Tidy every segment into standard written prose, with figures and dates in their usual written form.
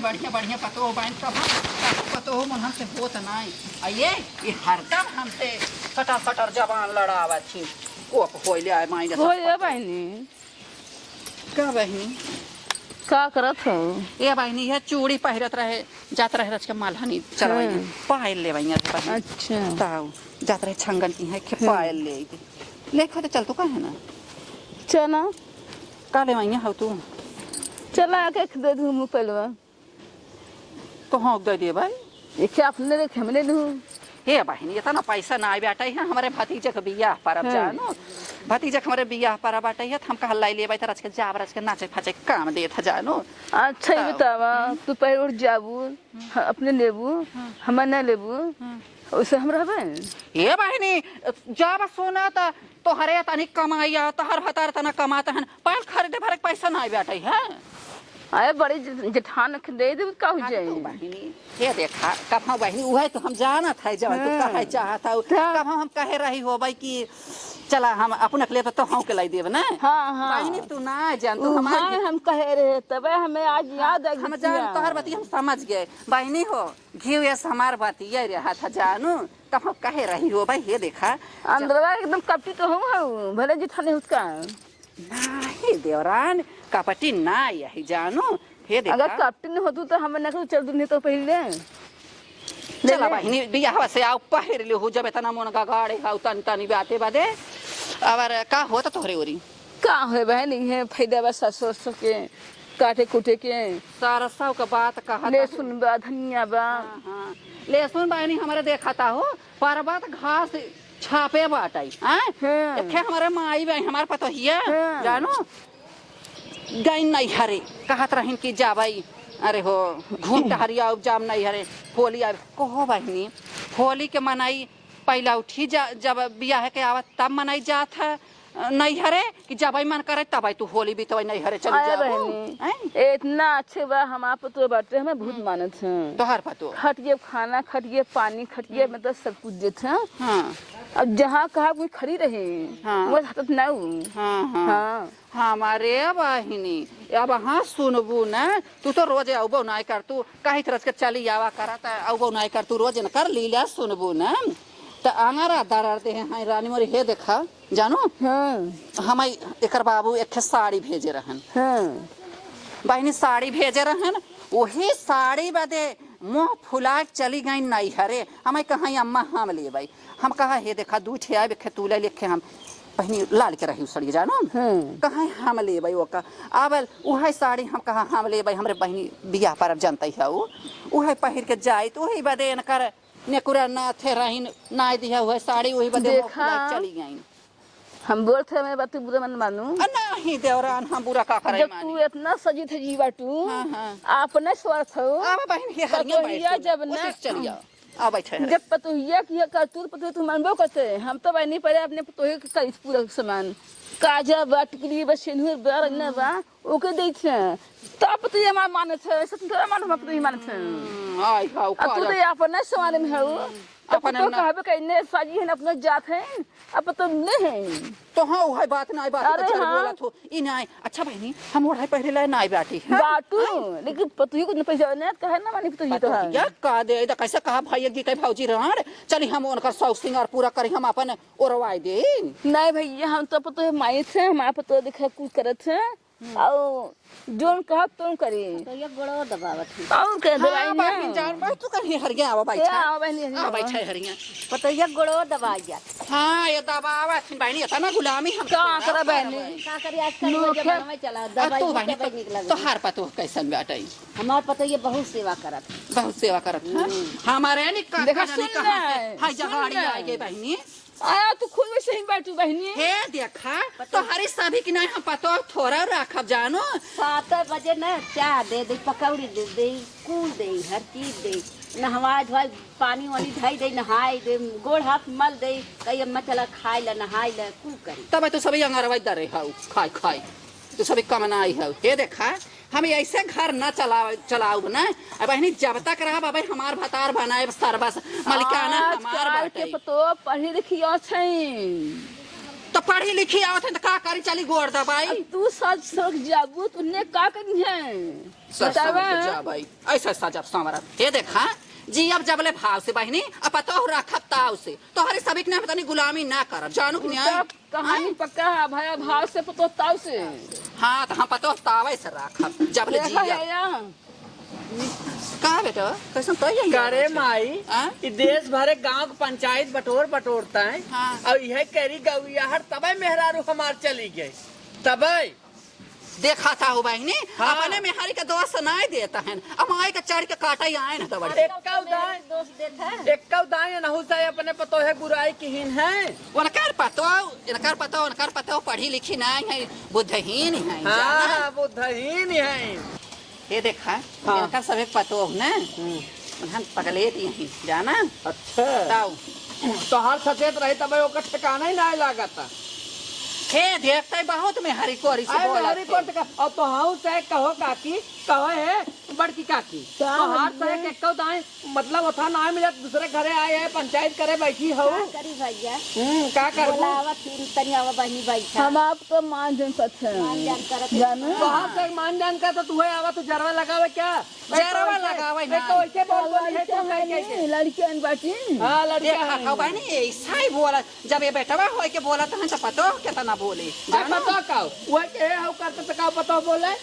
बढ़िया बढ़िया पतो बहन कब पतो मन से होत नहीं ये हरदम हमसे सटर सटर जबान लड़ावा थी ओ होइले आए माइने होइले बहनी का बहनी का करत हो ये बहनी है चूड़ी पहिरत रहे जात रहे रच के मालहनी चलवाई पायल ले बहनी अच्छा ताऊ जात रहे छंगन की है के पायल ले ले खो चल तो कहे ना चला का ले वहीं हो तू चला के दे दूँ मुँह पहलवा तो हाँ दे दे भाई एक अपने देखे हमने दूँ हे बहनी इतना पैसा ना बैठा है हमारे भतीजे के बियाह परब जानो भतीजे के हमारे बियाह परब बाटे है हम कहा लाई लेबै त रच के जाब रच के नाचे फाचे काम देत जानो अच्छा ही बतावा तू पहले उठ जाबू अपने लेबू हम ना लेबू वैसे हम रहबे हे बहनी जब सोना त तोहरे तनी कमाइया तोहर भतार तना कमाता हन पाल खरीदे भरे पैसा ना बैठे है आए बड़ी जेठान के दे दे का हो जाए बहनी ये देखा कब हम बहनी उहे तो हम जानत है जब तू कहे चाहत हो कब हम कहे रही हो भाई कि चला हम अपने के लिए तो हम के लाई देब ना हां हां बहनी तू ना जान तू हमारे हम कहे रहे तबे हमें आज याद आ हम जान तोहर बात हम समझ गए बहनी हो घिउ ये हमार बात ये रहा था जानू तब हम कहे रही हो भाई ये देखा अंदरवा एकदम कपटी तो हूं भले जेठान उसका नहीं देवरान कपटी ना यही जानो हे देखा अगर कपटी होतू तो हम ना चल दूँ तो पहले चला बहनी बियाह से आओ पहिर ले हो जब इतना मन का गाड़े हाउ तन तनी बाते बादे और का होता तोहरे ओरी का है बहनी है फायदा बस ससुर के काटे कुटे के सारा सब का बात कहा लहसुन बा धनिया बा हां लहसुन बहनी हमारे देखा हो परबत घास छापे बाटाई हैं एखे हमारे माई बहन हमार पतो हिया जानो गई नहीं हरे कहत रहिन कि जाबाई अरे हो घूम टहरिया उपजाम नहीं हरे होली आ कहो बहनी होली के मनाई पहला उठी जब बियाह के आवत तब मनाई जात है नहीं हरे कि जब मन करे तब तू होली भी तो नहीं हरे चल जा इतना अच्छे बा हमार पतो बाटे हमें बहुत मानत है तोहर पतो खटिए खाना खटिए पानी खटिए मतलब सब कुछ देते हैं हां अब जहाँ कहा कोई खड़ी रहे वो हाथ ना हां हां हमारे बहिनी अब हाँ सुनबू ना तू तो रोज अबो नहीं कर तू कहीं तरह के चली आवा करत अबो नहीं कर तू रोज न कर लीला सुनबू ना तो आंगरा दरार दे हैं रानी मोरी हे देखा जानो हम एक बाबू एक साड़ी भेजे रहन बहनी साड़ी भेजे रहन वही साड़ी बदे मुँह फुला चली गई नहीं हरे हमें कहा अम्मा हम ले भाई हम कहा हे देखा दू ठे आए तूले लिखे हम बहनी लाल के रही सड़ी जानो कहा हम ले भाई वो का अब वह साड़ी हम कहा हम ले भाई हमारे बहनी बियाह पर जनता है वह पहिर के जाए तो वही बदे न कर नेकुरा ना थे रहीन ना दिया हुआ साड़ी वही बदे चली गई हम बोलते मैं बात बुरा मन मानू नहीं देवरान हम बुरा का करे जब तू इतना सजी थे जीवा तू अपने स्वार्थ हो अब बहन ये हरिया जब ना चलिया आ बैठे जब पतोहिया की कर तू पतो तू मानबो करते हम तो बहनी पड़े अपने पतोहिया के कर पूरा सामान काजा बा टिकली बा सिंदूर बा रंगना बा ओके दै छे तब तो ये माने छे ऐसे तो मानो हम तो ही माने छे आई हाउ का तू तो अपने सामान में हो अपन तो कहबे कइने साजी है अपने जात है अब तो नहीं है तो हां वही बात ना बात तो चल बोला तो ई नहीं अच्छा बहनी हम ओढ़ाई पहले ला नहीं बाटी बाटू लेकिन पतोही को पैसा ने कहे ना मानी तो ये तो है या का दे द कैसे कहा भाई जी के भौजी रहड़ चली हम उनकर सौ सिंगार पूरा करी हम अपन ओरवाई दे नहीं भैया हम तो पतो माई थे हम आप तो देखा कुछ करत है और जोन कहा तो करी तो ये गोड़ो दबावत है और के दवाई ना जान भाई तू कहीं हरिया आवा बैठा आ बहनी आ बैठा हरिया पतो ये गोड़ो दबा गया हां ये दबावत बहनी इतना गुलामी हम का कर बहनी का करी आजकल जमाना में चला दवाई के पे निकला तो हार पतो कैसन बैठाई हमार पतो ये बहुत सेवा करत बहुत सेवा करत हमारे नहीं का देखा सुन हां जगाड़ी आ गई बहनी आया तू खुद में सही बैठू बहनी हे देखा तो हरी सभी की नहीं हम पतो थोड़ा रखब जानो 7 बजे ना चाय दे दे पकौड़ी दे दे कुल दे हर चीज दे नहवा धोई पानी वानी धई दे नहाई दे गोड़ हाथ मल दे कई अम्मा चला खाई ला नहाई ला कुल करी तब तो सभी अंगरवाई दरे हाउ खाई खाई तो सभी कमनाई हाउ हे देखा हम ऐसे घर न चलाऊ ना अब बहनी जब तक रहा बाबा हमार भतार बनाए सरबस मलिकाना हमार बाटे तो पढ़ी लिखी छै तो पढ़ी लिखी आवत है तो का करी चली गोड़ दबाई तू सच सड़क जाबू तूने का करी है बतावा जा भाई ऐसा सजब सामरा ये देखा जी अब जबले भाव से बहनी अब पता हो रखा ताव से तो हरे सभी ने पता नहीं गुलामी ना कर जानू कि नहीं कहानी पक्का है भैया भाव से पतो ताव से हाँ तो हम पता तावे से रखा जबले जी का बेटा कैसे तो यही करे माई हाँ? इ देश भरे गांव के पंचायत बटोरता है हाँ। और यह करी गौया हर तबे मेहरारू हमार चली गई तबे देखा था हो बहनी हाँ। अपने में हरी का दोस्त नहीं देता है अब माई का चढ़ के काटा ही आए ना तो बड़ी दोस्त देता है एक दाएं नहु से अपने पतो है बुराई किहीन है इनकार पतो पढ़ी लिखी नहीं है बुद्धहीन है हाँ जाना? बुद्धहीन है ये देखा हाँ। इनका सब पतो है ना हम पगले यही जाना अच्छा बताओ तो हर सचेत रही तबे ओकर ठिकाना ही नहीं लागता हे देखते बहुत में हरी कोरी से आए बोला हरी कोट का और तो हाउ से कहो काकी कहो है बड़की काकी तो हर से के कहो दाएं मतलब ओथा ना मिले दूसरे घरे आए है पंचायत करे बैठी हो का करी भैया का कर बोलावा तीन तनिया बहनी बैठा हम आपको मान जन सच है मान जान करत जाना तो हर से मान जान का तो तू है आवा तो जरवा लगावे क्या जरवा लगावे ना। तो ऐसे बोल है तो कैसे लड़कियन बाटी हां लड़का देखा है खाओ बहनी ऐसा ही बोला जब ये बेटवा होय के बोला तो हम तो पतो कितना बोले जाना? पता का वो के हो करते तो का पता बोले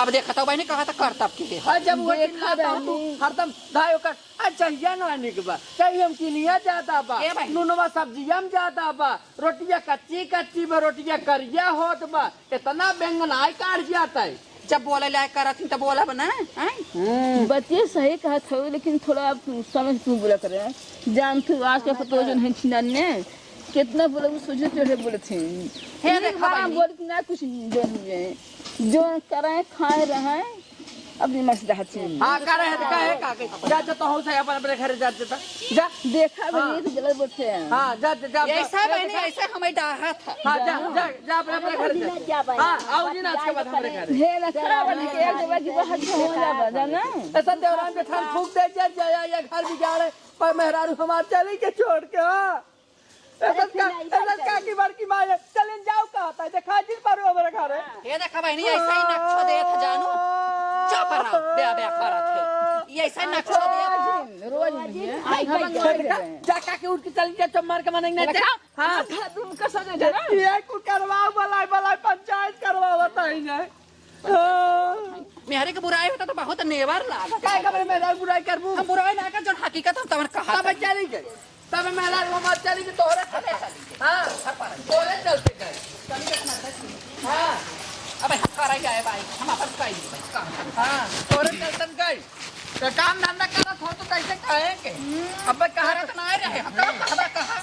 अब देखा तो बहनी कहा था करतब के और जब वो देखा चिल्लाता हूं, तू बहनी। हरदम धायो कर अच्छा ये ना निक बा कहीं हम किलिया ज्यादा बा ए भाई। नूनवा सब्जियां ज्यादा बा रोटियां कच्ची बा रोटियां करिया होत बा इतना बैंगन आय काट जाता है जब बोले लायक करत तो बोला बना बच्चे सही कहा था लेकिन थोड़ा आप समझ तू बोला करे जान तू आज के पतो जन है छिनन ने कितना बोले वो सोचे टेढ़े बोले थे हे देखा बार बहनी। बोल के ना कुछ जो हुए जो कराए खाए रहे अपनी मस्जिद हची हां करे है कहे का जा तो हो से अपने घर जा जा देखा बनी तो गलत बोलते हैं हां जा जा ऐसा बहनी ऐसा हमें डाहा था हां जा अपने घर जा हां आओ जी ना इसके बाद हमारे घर हे रखा बन के एक जगह की बाहर से हो जाबा जाना ऐसा देवरान पे थान फूक दे जा ये घर भी जा रहे पर मेहरारू हमार चली के छोड़ के हां ऐसा की बड़की माँ चलें जाओ कहता है देखा जिन पर हमारे घर है ये देखा बहनी ऐसा ही नक्शा दे था जानू चुप रहो बे करत है ये ऐसा ही नक्शा दे रोज जाका के उठ के चली जा चमार के मानेंगे ना हां तुम का सजा जाना ये को करवाओ बलाई पंचायत करवाओ बताई ना मेहरे के बुराई होता तो बहुत नेवर लागा काय खबर मेरा बुराई करबू हम बुराई ना कर जो हकीकत हम तमन कहा तब चली गई तब मेला वो मत चली कि तोरे चले हां तोरे चलते गए हां अबे हकारा गए भाई हम अपन कई काम हां तोरे चलतन गई तो काम धंधा करत हो तो कैसे कहेंगे अब कहा तो ना रहे हम तो कहा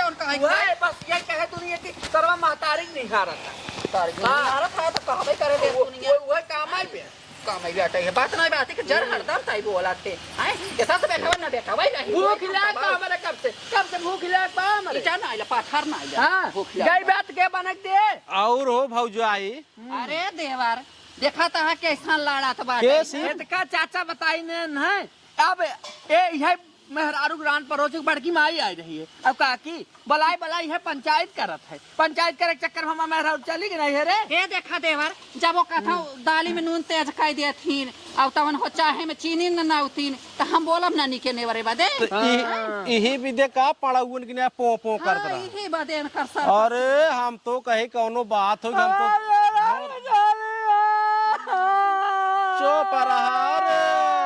जाओ कहा वह बस ये कहे दुनिया की सर्व महतारी नहीं हारता मारा था तो कहबे करे दे दुनिया वो काम है पे काम ही बैठा है बात नहीं बात है कि जर हरदम ताई बोला थे हैं कैसा से बैठा ना बैठा भाई नहीं भूख लाग बा हमारे कब से भूख लाग बा हमारे इटा ना आइला पाथर ना आइला हां भूख गई बात के बनक दे और हो भौजाई अरे देवर देखा था कैसा लाड़ा था बात का चाचा बताई ने है अब ए है मेहरारू ग्रान परोच बड़की माई आई रही है अब काकी बलाई है पंचायत करत है पंचायत करे चक्कर में हम मेहरारू चली गई है रे ये देखा देवर जब वो कथा दाली में नून तेज खाई देथिन अब तवन हो चाहे में चीनी न नाउतीन तो हम बोलब ना निके नेवरे बदे यही विदे का पड़ाउन की ना पो पो कर हां रहा यही बदे न कर सर अरे हम तो कहे कौनो बात हो हम तो चुप रहा रे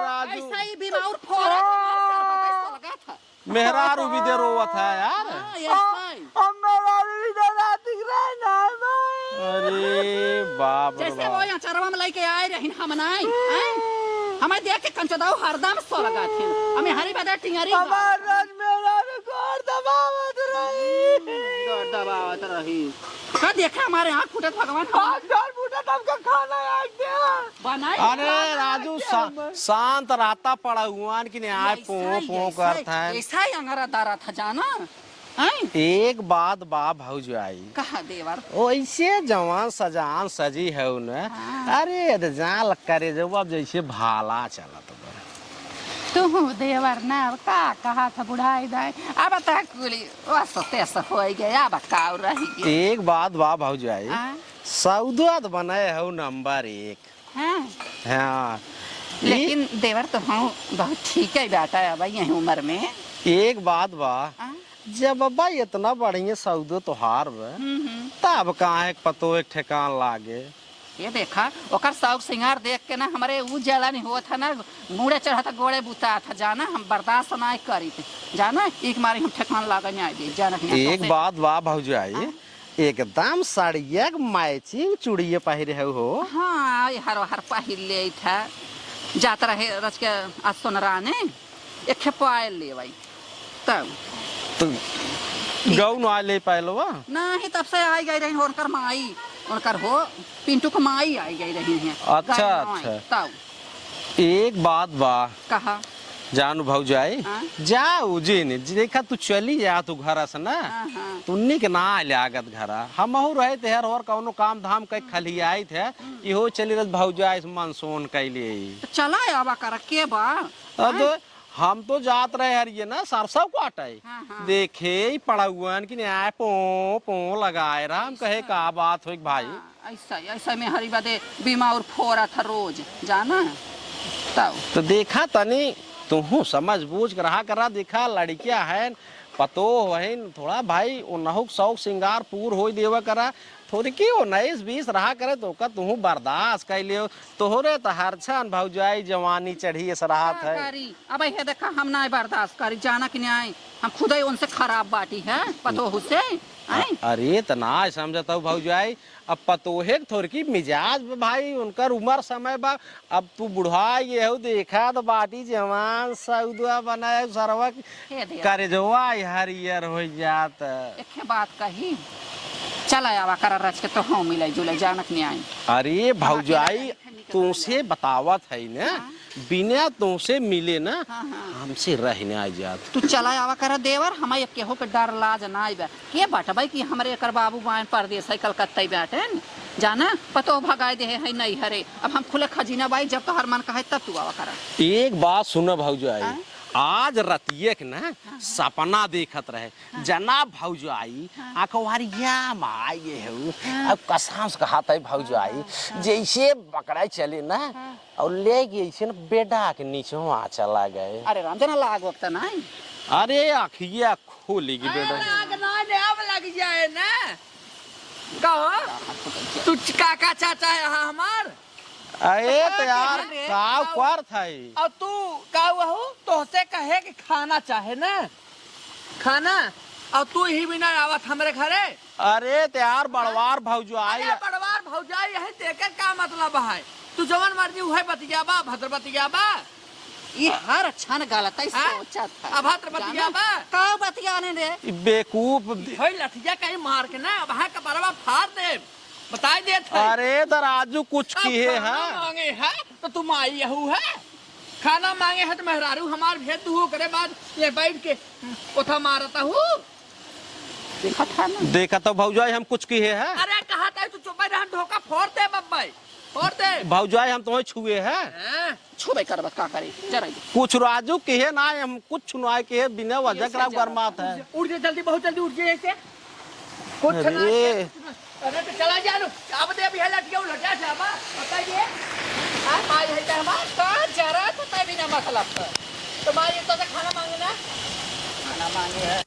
राजू ऐसा ही बीमार फोड़ा सर पता इसको लगा था मेहरारू विदे रोवत है यार हां ऐसा ही हम मेहरारू इधर आती रहे ना अरे बाप रे जैसे वो बाप यहाँ चरवा में लेके आए रहिन हम नाई हमें देख के कंचदाऊ हरदम सो लगा थे हमें हरी बदा टिंगरी रोज मेहरारू गोर दबावत रही का देखा हमारे आँख फूटे भगवान डर फूटा तब खाना आग दे बनाई अरे राजू शांत रहता पड़ाउन की नहीं आए पो पो करता है ऐसा ही अंगारा दारा था जाना हैं एक बात बा भौजाई कहा देवर ऐसे जवान सजान सजी है उन्हें अरे जान करे जब अब जैसे भाला चला तो तू देवर ना का कहा था बुढ़ाई दाई अब तक कुली वसते से हो गया अब काउ रही गया एक बात बा भौजाई सौदा बनाए हो नंबर 1। हाँ हाँ लेकिन देवर तो हम बहुत ठीक है बेटा अब यही उम्र में एक बात बा जब बाबा इतना बढ़िया सौदो तोहार बा तब कहाँ एक पतो एक ठेकान लागे। ये देखा ओकर शौक सिंगार देख के ना हमारे ऊ जला नहीं हुआ था ना मुड़े चढ़ा था गोड़े बुता था जाना हम बर्दाश्त नहीं करी थे जाना एक मारी हम ठेकान लागे नहीं दे जाना एक बात बा भौजाई एकदम साड़िया मैचिंग चूड़िया पहिरे हो। हाँ हर हर पहिर ले था जाता रहे रच के आज सोनरा ने एक खेपायल ले भाई तब तो गौ ना ले पायलवा नहीं तब से आई गई रही उनकर माई उनकर हो पिंटू को माई आई गई रही है अच्छा अच्छा तब एक बात बा कहा जानू भौजाई जाऊ जी ने देखा तू चली जा तू घर से ना तुन्नी के ना लागत घरा हम रहे थे हर और कौनो काम धाम कई खलियाई थे इहो चली रह भौजाई मनसोन कैले चला आवा कर के बा तो हम तो जात रहे हर ये ना सरसों काटे देखे पड़ाउन की न्याय पो पो लगाए रहा हम कहे का बात हो भाई ऐसा ऐसा में हरी बात बीमा और फोरा था रोज जाना तब तो देखा तनी तुहू समझ बूझ कर रहा करा देखा लड़कियां हैं पतो है थोड़ा भाई उन्हों शौक श्रृंगार पूर हो देवा करा थोड़ी की 19-20 रहा करे तो का तुहू बर्दाश्त कर लियो तोहरे तो हरछन भौजाई जवानी चढ़ी ऐसा राहत है अब ये देखा हम ना बर्दाश्त करी जाना कि नहीं हम खुद ही उनसे खराब बाटी है पतो से अरे तो ना समझता हूँ भौजाई अब पतोहे थोड़ी की मिजाज भाई उनकर उम्र समय बा अब तू बुढ़ा ये हो देखा तो बाटी जवान सौदा बनाए सरवा करे जोआ हरियर हो जात एक बात कही चला आवा कर रच के तो हम मिले जुले जानक नहीं आई। अरे भौजाई तुमसे बतावत है ना बिना तुमसे मिले ना हमसे रहने आ जात तू चला आवा कर देवर हमारे केहो पे डर लाज ना आइबे के बात भाई कि हमरे कर बाबू बान परदेश है कलकत्ता बैठे जाना पतो भगाए दे है नहीं हरे अब हम खुले खजीना बाई जब तो हर मन का है तब तू आवा कर। एक बात सुनो भौजाई आज रतिये के ना सपना देखत रहे जना भौजाई अखबारिया माये हो अब कसम से कहता है भौजाई जैसे बकरा चले ना और ले गए ना बेटा के नीचे वहाँ चला गए। अरे राम जना लाग वक्त नहीं अरे अखिया खोलेगी बेटा लग जाए ना कहो तू काका चाचा है हमार अरे तो यार साव कर था और तू का हो तो से कहे कि खाना चाहे ना खाना और तू ही बिना आवत हमरे घरे। अरे तो यार बड़वार भौजाई बड़वार भौजाई है देखे का मतलब है तू जवन मर्जी उहे बतियाबा भद्र बतियाबा ये हर अच्छा न गलत है सोचा था अभद्र बतियाबा का बतियाने रे बेकूफ होई लठिया कहीं मार के ना वहां का बरवा फाड़ दे बताई दे थे। अरे दराजू कुछ किए है मांगे है तो तुम आई यहू है खाना मांगे है तो मेहरारू हमार भेद दू करे बाद ये बैठ के उठा मारता हूँ देखा था ना देखा तो भौजाई हम कुछ किए है। अरे कहा था तू चुप रह धोखा फोड़ दे बब्बाई फोड़ दे भौजाई हम तुम्हें छुए है छुबे कर का करे जरा कुछ राजू किए ना हम कुछ छुनवाए के बिना वजह करा गरमात है उड़ जा जल्दी बहुत जल्दी उठ जाए ऐसे कुछ ना अरे तो चला जा लो अब दे भी है लटिया लटा से अब बताइए आज माई है त हमार का जरा तो तभी ना मतलब तो माई तो खाना मांगना खाना मांगे है